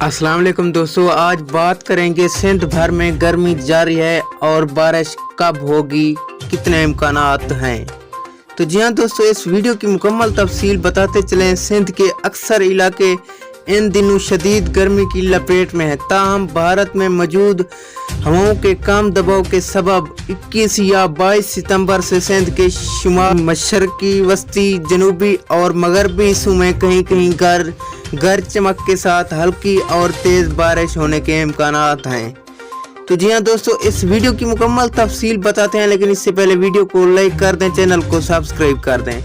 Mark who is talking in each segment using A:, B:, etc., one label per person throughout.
A: अस्सलाम वालेकुम दोस्तों, आज बात करेंगे सिंध भर में गर्मी जारी है और बारिश कब होगी, कितने इम्कानात हैं। तो जी हाँ दोस्तों, इस वीडियो की मुकम्मल तफसील बताते चलें। सिंध के अक्सर इलाके इन दिनों शदीद गर्मी की लपेट में है। ताहम भारत में मौजूद हवाओं के कम दबाव के सबब 21 या 22 सितंबर से सिंध के शुमाल, मशरकी, वस्ती, जनूबी और मगरबी हिस्सों में कहीं कहीं गरज चमक के साथ हल्की और तेज़ बारिश होने के इम्कानात हैं। तो जी हाँ दोस्तों, इस वीडियो की मुकम्मल तफसील बताते हैं, लेकिन इससे पहले वीडियो को लाइक कर दें, चैनल को सब्सक्राइब कर दें,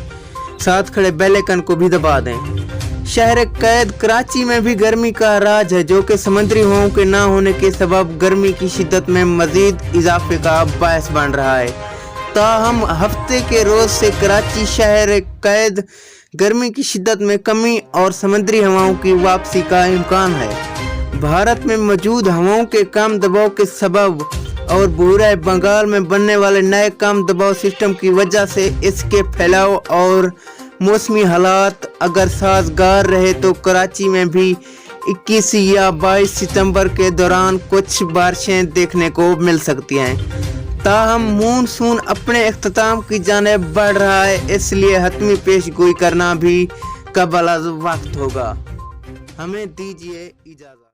A: साथ खड़े बेल आइकन को भी दबा दें। शहर कैद कराची में भी गर्मी का राज है, जो कि समुद्री हवाओं के ना होने के सबब गर्मी की शिद्दत में मजीद इजाफे का बायस बन रहा है। ताहम हफ्ते के रोज से कराची शहर कैद गर्मी की शिद्दत में कमी और समुद्री हवाओं की वापसी का इम्कान है। भारत में मौजूद हवाओं के कम दबाव के सबब और बूरे बंगाल में बनने वाले नए कम दबाव सिस्टम की वजह से इसके फैलाव और मौसमी हालात अगर साजगार रहे तो कराची में भी 21 या 22 सितंबर के दौरान कुछ बारिशें देखने को मिल सकती हैं। ताहम मानसून अपने इख्तिताम की जानिब बढ़ रहा है, इसलिए हतमी पेशगोई करना भी कबल अज़ वक्त होगा। हमें दीजिए इजाज़त।